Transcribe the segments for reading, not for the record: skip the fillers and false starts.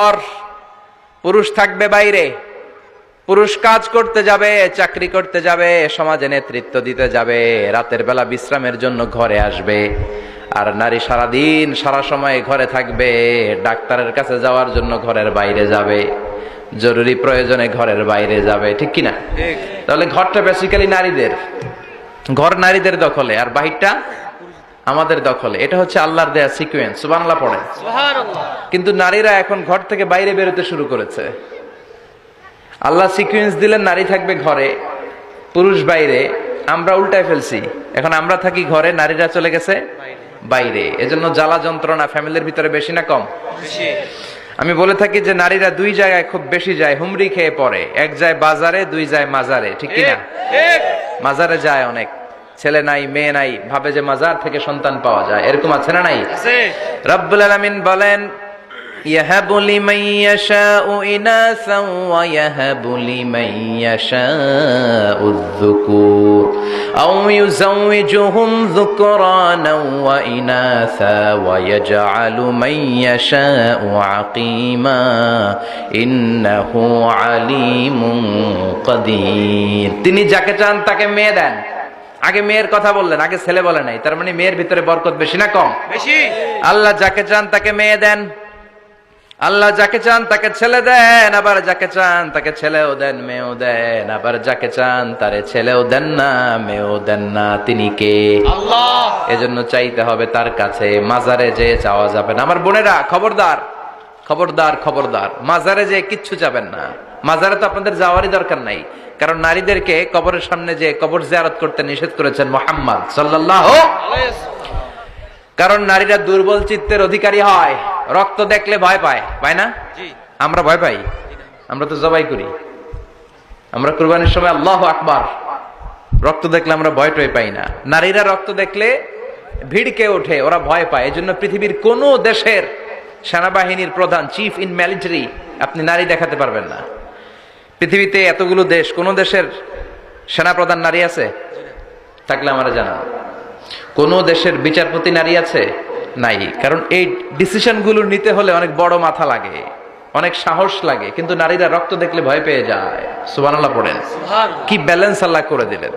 আর পুরুষ থাকবে বাইরে, পুরুষ কাজ করতে যাবে, চাকরি করতে যাবে, সমাজে নেতৃত্ব দিতে যাবে, রাতের বেলা বিশ্রামের জন্য ঘরে আসবে। আর নারী সারাদিন সারা সময় ঘরে থাকবে, ডাক্তারের কাছে যাওয়ার জন্য ঘরের বাইরে যাবে, জরুরি প্রয়োজনে ঘরের বাইরে যাবে, ঠিক কিনা? তাহলে ঘরটা বেসিক্যালি নারীদের, ঘর নারীদের দখলে, আর বাহিরটা আমাদের দখলে। এটা হচ্ছে আল্লাহর দেয়া সিকোয়েন্স। সুবহানাল্লাহ পড়েন। কিন্তু নারীরা এখন ঘর থেকে বাইরে বেরোতে শুরু করেছে। আল্লাহ সিকোয়েন্স দিলেন নারী থাকবে ঘরে, পুরুষ বাইরে। আমরা উল্টায় ফেলছি, এখন আমরা থাকি ঘরে, নারীরা চলে গেছে বাইরে। এজন্য জ্বালা যন্ত্রণা ফ্যামিলির ভিতরে বেশি না কম? আমি বলে থাকি যে নারীরা দুই জায়গায় খুব বেশি যায়, হুমড়ি খেয়ে পড়ে। এক যায় বাজারে, দুই যায় মাজারে, ঠিক কিনা? মাজারে যায় অনেক, ছেলে নাই মেয়ে নাই, ভাবে যে মাজার থেকে সন্তান পাওয়া যায়। এরকম আছে না নাই? রব্বুল আলামিন বলেন, ইয়াহাবু লিমান ইয়াশাউ ইনাসান ওয়া ইয়াহাবু লিমান ইয়াশাউ যুকুর আও ইউযাওয়িজুহুম যুকরানা ওয়া ইনাসা ওয়া ইয়াজআলু মান ইয়াশাউ আকীমা ইন্নাহু আলীমুন কাদির। তিনি যাকে চান তাকে মেয়ে দেন। আগে মেয়ের কথা বললেন, আগে ছেলে বলে নাই। তার মানে মেয়ের ভিতরে বরকত বেশি না কম? বেশি। আল্লাহ যাকে চান তাকে মেয়ে দেন, আল্লাহ যাকে চান তাকে ছেলে দেন, আবার যাকে চান তাকে ছেলেও দেন, মেয়েও দেন, আবার যাকে চান তারে ছেলেও দেন না, মেয়েও দেন না। তিনি কে? আল্লাহ। এজন্য চাইতে হবে তার কাছে, মাজারে যে চাওয়া যাবে না। আমার বোনেরা খবরদার, খবরদার, খবরদার, মাজারে যে কিচ্ছু যাবেন না। মাজারে তো আপনাদের যাওয়ারই দরকার নাই, কারণ নারীদেরকে কবরের সামনে যে কবর জিয়ারত করতে নিষেধ করেছেন মুহাম্মদ সাল্লাল্লাহু আলাইহি ওয়াসাল্লাম। কারণ নারীরা দুর্বল চিত্তের অধিকারী হয়, রক্ত দেখলে ভয় পায়, পায় না? আমরা ভয় পাই? আমরা তো জবাই করি, আমরা কুরবানির সময় আল্লাহু আকবার, রক্ত দেখলে আমরা ভয় টয় পাই না। নারীরা রক্ত দেখলে ভিড়কে ওঠে, ওরা ভয় পায়। এজন্য পৃথিবীর কোন দেশের সেনাবাহিনীর প্রধান, চিফ ইন মিলিটারি, আপনি নারী দেখাতে পারবেন না। পৃথিবীতে এতগুলো দেশ, কোন দেশের সেনাপ্রধান নারী আছে? থাকলে আমরা জানা। কোন দেশের বিচারপতি নারী আছে? নাই। কারণ এই ডিসিশন গুলো নিতে হলে অনেক বড় মাথা লাগে, অনেক সাহস লাগে। কিন্তু নারীরা রক্ত দেখলে ভয় পেয়ে যায়। সুবহানাল্লাহ পড়েন। কি ব্যালেন্স আল্লাহ করে দিলেন।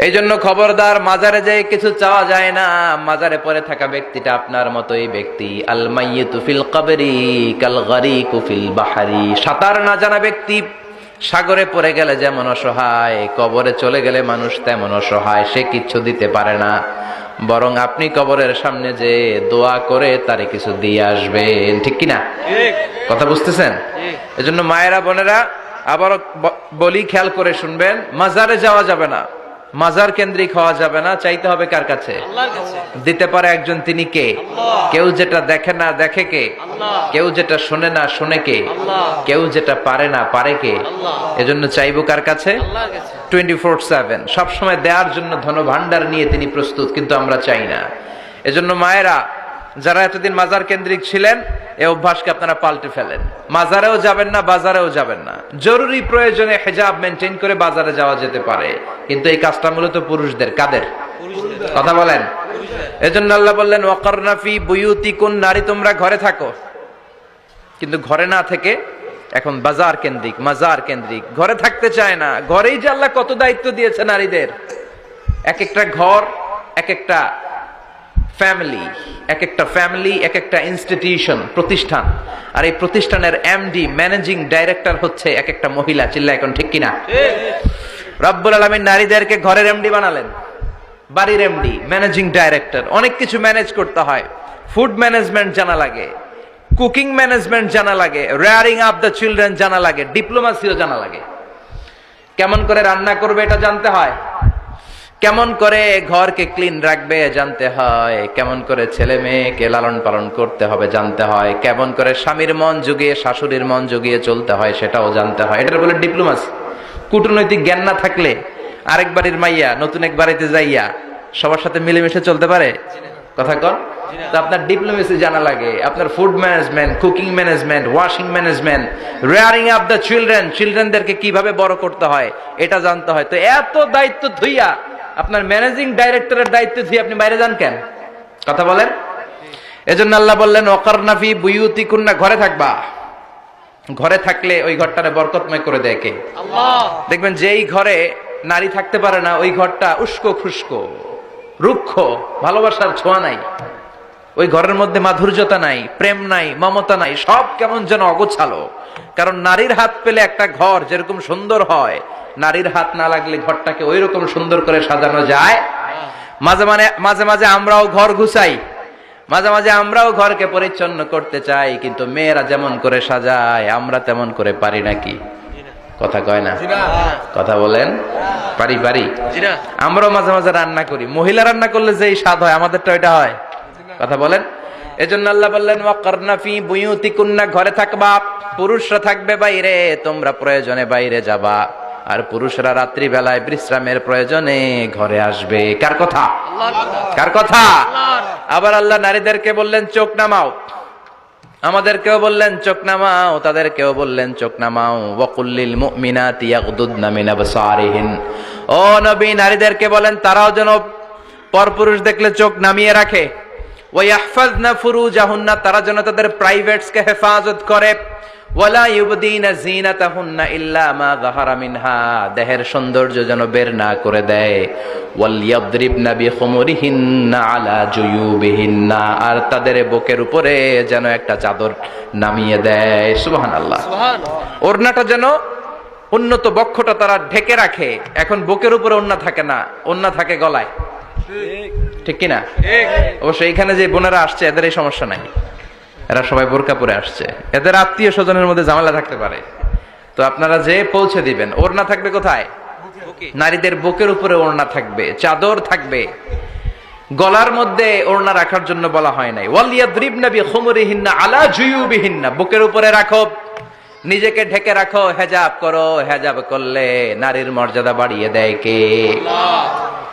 এই জন্য খবরদার, মাজারে যেয়ে কিছু চাওয়া যায় না। মাজারে পড়ে থাকা ব্যক্তিটা আপনার মতোই ব্যক্তি। আল মাইয়িতু ফিল কবরি কাল গারিকু ফিল বাহরি। সাঁতার না জানা ব্যক্তি সাগরে পড়ে গেলে যেমন অসহায়, কবরে চলে গেলে মানুষ তেমন অসহায়। সে কিচ্ছু দিতে পারে না, বরং আপনি কবরের সামনে যে দোয়া করে তারে কিছু দিয়ে আসবেন, ঠিক কিনা? কথা বুঝতেছেন? এজন্য মায়েরা, বোনেরা, আবারও বলি, খেয়াল করে শুনবেন, মাজারে যাওয়া যাবে না, মাজার কেন্দ্রিক হওয়া যাবে না। চাইতে হবে কার কাছে? আল্লাহর কাছে। দিতে পারে একজন, তিনি কে? আল্লাহ। কেউ যেটা দেখে না দেখে কে? আল্লাহ। কেউ যেটা শোনে না শোনে কে? আল্লাহ। কেউ যেটা পারে না পারে কে? আল্লাহ। এজন্য চাইবো কার কাছে? আল্লাহর কাছে। 24/7 সব সময় দেওয়ার জন্য ধন ভান্ডার নিয়ে তিনি প্রস্তুত, কিন্তু আমরা চাই না। এজন্য মায়েরা, যারা এতদিন মাজার কেন্দ্রিক ছিলেন, এই অভ্যাসকে আপনারা পাল্টে ফেলেন। মাজারেও যাবেন না, বাজারেও যাবেন না। জরুরি প্রয়োজনে হিজাব মেনটেন করে বাজারে যাওয়া যেতে পারে, কিন্তু এই কাজটা মূলত পুরুষদের। কাদের? কথা বলেন। এজন্য আল্লাহ বললেন, ওয়াকারনা ফি বুয়ুতিকুন, নারী তোমরা ঘরে থাকো। কিন্তু ঘরে না থেকে এখন বাজার কেন্দ্রিক, মাজার কেন্দ্রিক, ঘরে থাকতে চায় না। ঘরেই যে আল্লাহ কত দায়িত্ব দিয়েছে নারীদের। এক একটা ঘর, এক একটা ফ্যামিলি, এক একটা ফ্যামিলি, এক একটা ইনস্টিটিউশন, প্রতিষ্ঠান। আর এই প্রতিষ্ঠানের এমডি, ম্যানেজিং ডাইরেক্টর হচ্ছে এক একটা মহিলা। চিল্লা এখন, ঠিক কিনা? রব্বুল আলামিন নারীদেরকে ঘরের এমডি বানালেন, বাড়ির এমডি, ম্যানেজিং ডাইরেক্টর। অনেক কিছু ম্যানেজ করতে হয়। ফুড ম্যানেজমেন্ট জানা লাগে, কুকিং ম্যানেজমেন্ট জানা লাগে, রেয়ারিং আপ দ্য চিলড্রেন জানা লাগে, ডিপ্লোমাসিও জানা লাগে। কেমন করে রান্না করবে এটা জানতে হয়, কেমন করে ঘরকে ক্লিন রাখবে জানতে হয়, কেমন করে ছেলে মেয়েকে লালন পালন করতে হবে জানতে হয়, কেমন করে স্বামীর মন জুগিয়ে শাশুড়ির মন জুগিয়ে চলতে হয় সেটাও জানতে হয়। এটার বলে ডিপ্লোমাসি। কূটনৈতিক জ্ঞান না থাকলে আরেক বাড়ির মাইয়া নতুন এক বাড়িতে যাইয়া সবার সাথে মিলেমিশে চলতে পারে? কথা কন। তো আপনার ডিপ্লোমেসি জানা লাগে, আপনার food management, cooking management, washing management, rearing up the children, চিলড্রেনদেরকে কিভাবে বড় করতে হয় এটা জানতে হয়। তো এত দায়িত্ব ধুইয়া, আপনার ম্যানেজিং ডাইরেক্টরের দায়িত্ব ধুইয়া আপনি বাইরে যান কেন? কথা বলেন। এজন্য আল্লাহ বললেন ওয়াকারনা ফি বুয়ুতিকুন্না, ঘরে থাকবা। ঘরে থাকলে ওই ঘরটারে বরকতময় করে দেয় কে? আল্লাহ। দেখবেন যেই ঘরে নারী থাকতে পারে না ওই ঘরটা উস্কো খুস্কো, রুক্ষ, ভালোবাসার ছোঁয়া নাই, ওই ঘরের মধ্যে মাধুর্যতা নাই, প্রেম নাই, মমতা নাই, সব কেমন যেন অগোছালো। কারণ নারীর হাত পেলে একটা ঘর যেরকম সুন্দর হয়, নারীর হাত না লাগলে ঘরটাকে ওই রকম সুন্দর করে সাজানো যায়। মাঝে মাঝে আমরাও ঘর গুছাই, মাঝে মাঝে আমরাও ঘরকে পরিচ্ছন্ন করতে চাই, কিন্তু মেয়েরা যেমন করে সাজায় আমরা তেমন করে পারি নাকি? কথা কয় না? কথা বলেন, পারি? আমরাও মাঝে মাঝে রান্না করি, মহিলা রান্না করলে যেই স্বাদ হয় আমাদেরটা ওইটা হয়। কথা বলেন। এজন্য আল্লাহ বললেন ওয়াকারনা ফি বুয়ুতিকুন্না, ঘরে থাকবা। পুরুষরা থাকবে বাইরে, তোমরা প্রয়োজনে বাইরে যাবা, আর পুরুষরা রাত্রি বেলায় বিশ্রামের প্রয়োজনে ঘরে আসবে। কার কথা? কার কথা? আবার আল্লাহ নারীদেরকে বললেন চোখ নামাও, আমাদেরকেও বললেন চোখ নামাও, তাদেরকেও বললেন চোখ নামাও। ওয়াকুল্লিল মুমিনাতি ইয়াগদুদনা মিন আবসারিহিন, ও নবী নারীদেরকে বলেন তারাও যেন পরপুরুষ দেখলে চোখ নামিয়ে রাখে। ওয়াহফাজনা ফুরুজাহুন্না, তারা যেন তাদের প্রাইভেটসকে হেফাজত করে। ওয়ালা ইউবদিনা যিনাতাহুন্না ইল্লা মা যাহারা মিনহা, দেহের সৌন্দর্য যেন বের না করে দেয়। ওয়ালিয়াদরিবনা বিখুমুরিহিন্না আলা জুয়ুবিহিন্না, আর তাদের বুকের উপরে যেন একটা চাদর নামিয়ে দেয়। সুবহানাল্লাহ। ওড়নাটা যেন উন্নত বক্ষটা তারা ঢেকে রাখে। এখন বুকের উপরে ওড়না থাকে না, ওড়না থাকে গলায়, ঠিক কিনা? অবশ্য এইখানে যে বোনেরা আসছে এদের এই সমস্যা নাই, এরা সবাই বোরকা পরে আসছে, এদের আত্মীয় স্বজনের মধ্যে ঝামেলা থাকতে পারে। তো আপনারা যে পৌঁছে দিবেন, ওড়না থাকবে কোথায়? নারীদের বুকের উপরে ওড়না থাকবে, চাদর থাকবে, গলার মধ্যে ওড়না রাখার জন্য বলা হয় নাই। ওয়ালিয়াদরিবনা বিখুমুরিহিন্না আলা জুয়ুবিহিন্না, বুকের উপরে রাখো, নিজেকে ঢেকে রাখো, হেজাব করো। হেজাব করলে নারীর মর্যাদা বাড়িয়ে দেয় কে? আল্লাহ।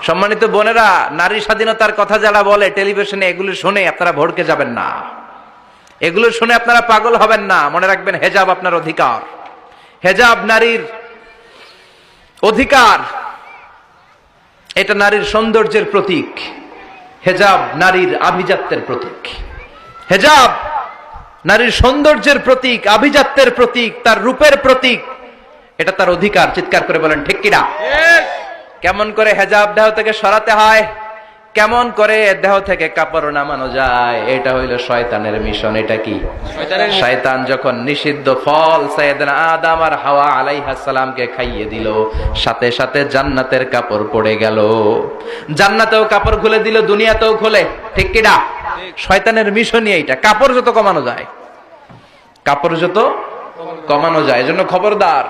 সম্মানিত বোনেরা, নারী স্বাধীনতার কথা যারা বলে টেলিভিশনে, এগুলো শুনে আপনারা ভড়কে যাবেন না, এগুলো শুনে আপনারা পাগল হবেন না। মনে রাখবেন হেজাব আপনার অধিকার, হেজাব নারীর অধিকার, এটা নারীর সৌন্দর্যের প্রতীক, হেজাব নারীর আভিজাত্যের প্রতীক, হেজাব নারীর সৌন্দর্যের প্রতীক, আভিজাত্যের প্রতীক, তার রূপের প্রতীক, এটা তার অধিকার। চিৎকার করে বলেন ঠিক কিনা? কেমন করে হেজাব দেহ থেকে সরাতে হয়, কেমন করে দেহ থেকে কাপড় নামানো যায়, এটা হইল শয়তানের মিশন। এটা কি? শয়তান যখন নিষিদ্ধ ফল সাইয়েদনা আদম আর হাওয়া আলাইহিস সালামকে খাইয়ে দিল, সাথে সাথে জান্নাতের কাপড় পড়ে গেল। জান্নাতেও কাপড় খুলে দিল, দুনিয়াতেও খুলে, ঠিক কিনা? শয়তানের মিশনই এইটা, কাপড় যত কমানো যায়, কাপড় যত কমানো যায়। এজন্য খবরদার,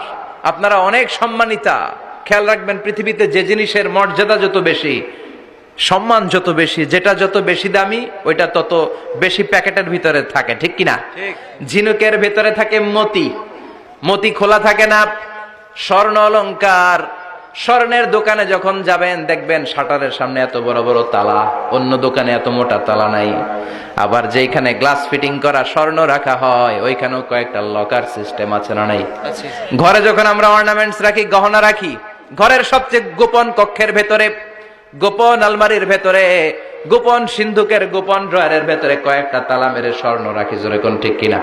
আপনারা অনেক সম্মানিতা, খেয়াল রাখবেন পৃথিবীতে যে জিনিসের মর্যাদা যত বেশি, সম্মান যত বেশি, যেটা যত বেশি দামি ওইটা তত বেশি প্যাকেটের ভিতরে থাকে, ঠিক কিনা? ঝিনুকের ভিতরে থাকে মতি, মতি খোলা থাকে না। স্বর্ণ অলংকার, স্বর্ণের দোকানে যখন যাবেন দেখবেন শাটারের সামনে এত বড় বড় তালা, অন্য দোকানে এত মোটা তালা নাই। আবার যেখানে গ্লাস ফিটিং করা স্বর্ণ রাখা হয় ওইখানেও কয়েকটা লকার সিস্টেম আছে না নাই? ঘরে যখন আমরা অর্নামেন্টস রাখি, গহনা রাখি, ঘরের সবচেয়ে গোপন কক্ষের ভেতরে, গোপন আলমারির ভেতরে, গোপন সিন্ধুকের গোপন ড্রয়ারের ভেতরে কয়েকটা তালা মেরে স্বর্ণ রাখি। জোরে কোন ঠিক কিনা?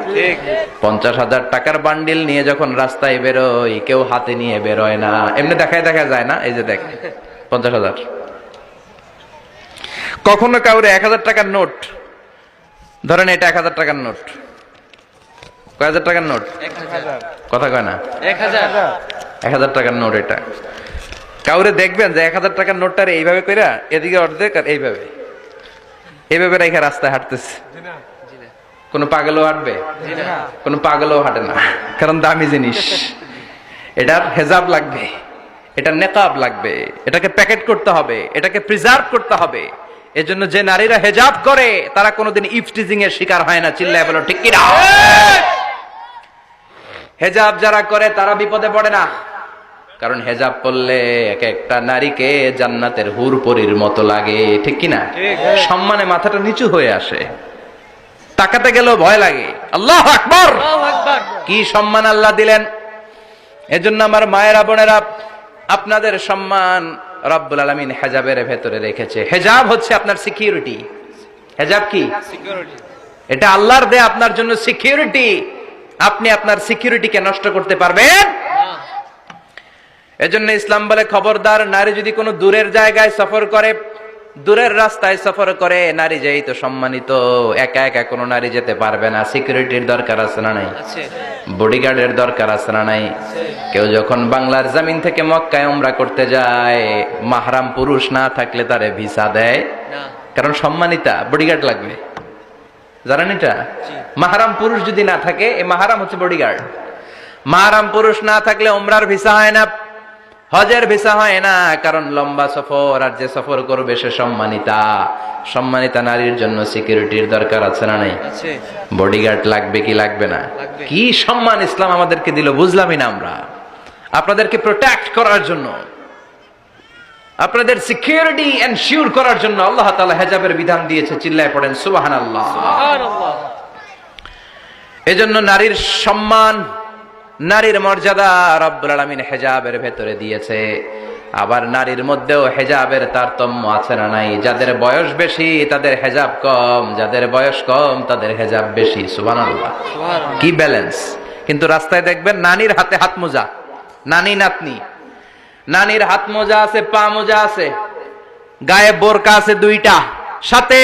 50,000 টাকার বান্ডিল নিয়ে যখন রাস্তায় বেরোই, কেউ হাতে নিয়ে বেরোয় না, এমনি দেখা যায় না। এই যে দেখ 50,000, কখনো কাউরে 1,000 টাকার নোট ধরেন, এটা 1,000 টাকার নোট, কয় হাজার টাকার নোট? কথা কয় না? 1,000 টাকার নোট। এটা কাউরে দেখবেন যে 1,000 টাকার নোটটারে এইভাবে কইরা এদিকে অর্ধেক আর এইভাবে এইভাবে রেখে রাস্তায় হাঁটতেছে? কোন পাগলও হাঁটবে? কোন পাগলও হাঁটে না, কারণ দামি জিনিস। এটার হেজাব লাগবে, এটার নেকাব লাগবে, এটাকে প্যাকেট করতে হবে, এটাকে প্রিজার্ভ করতে হবে। এজন্য যে নারীরা হেজাব করে তারা কোনোদিন ইফটিজিং এর শিকার হয় না। চিল্লায় বলো ঠিক কিনা? হেজাব যারা করে তারা বিপদে পড়ে না, কারণ হেজাব করলে এক একটা নারীকে জান্নাতের হুর পরীর মতো লাগে, ঠিক কিনা? সম্মানে মাথাটা নিচু হয়ে আসে, তাকাতে গেলেও ভয় লাগে। আল্লাহু আকবার, কি সম্মান আল্লাহ দিলেন! এজন্য আমার মায়েরা বোনেরা, আপনাদের সম্মান রব্বুল আলামিন হেজাবের ভেতরে রেখেছে। হেজাব হচ্ছে আপনার সিকিউরিটি। হেজাব কি? এটা আল্লাহর দেয়া আপনার জন্য সিকিউরিটি। আপনি আপনার সিকিউরিটিকে নষ্ট করতে পারবেন? এজন্য ইসলাম বলে খবরদার, নারী যদি কোনো দূরের জায়গায় সফর করে, দূরের রাস্তায় সফর করে, নারী যেই তো সম্মানিত, একা একা কোনো নারী যেতে পারবে না। সিকিউরিটির দরকার আছে না নাই? বডিগার্ডের দরকার আছে না নাই? কেউ যখন বাংলার জমিন থেকে মক্কায় উমরা করতে যায়, মাহরাম পুরুষ না থাকলে তারে ভিসা দেয়, কারণ সম্মানিতা, বডিগার্ড লাগবে। জানেন এটা? মাহরাম পুরুষ যদি না থাকে, এই মাহরাম হচ্ছে বডিগার্ড। মাহরাম পুরুষ না থাকলে উমরার ভিসা হয় না, হজের ভিসা হয় না, কারণ লম্বা সফর, আর যে সফর করবে সে সম্মানিতা। সম্মানিতা নারীর জন্য সিকিউরিটির দরকার আছে না নাই? বডিগার্ড লাগবে কি লাগবে না? কি সম্মান ইসলাম আমাদেরকে দিল বুঝলামই না আমরা। আপনাদেরকে প্রোটেক্ট করার জন্য, আপনাদের সিকিউরিটি এনশিওর করার জন্য আল্লাহ তাআলা হিজাবের বিধান দিয়েছে। চিল্লায় পড়েন সুবহানাল্লাহ। এজন্য নারীর সম্মান, নারীর মর্যাদা রব্বুল আলামিন হিজাবের ভেতরে দিয়েছে। আবার নারীর মধ্যেও হিজাবের তারতম্য আছে না নাই? যাদের বয়স বেশি তাদের হিজাব কম, যাদের বয়স কম তাদের হিজাব বেশি। সুবহানাল্লাহ, কি ব্যালেন্স! কিন্তু রাস্তায় দেখবেন নানির হাতে হাত মোজা, নানি নাতনি, নানির হাত মোজা আছে, পা মোজা আছে, গায়ে বোরকা আছে দুইটা, সাথে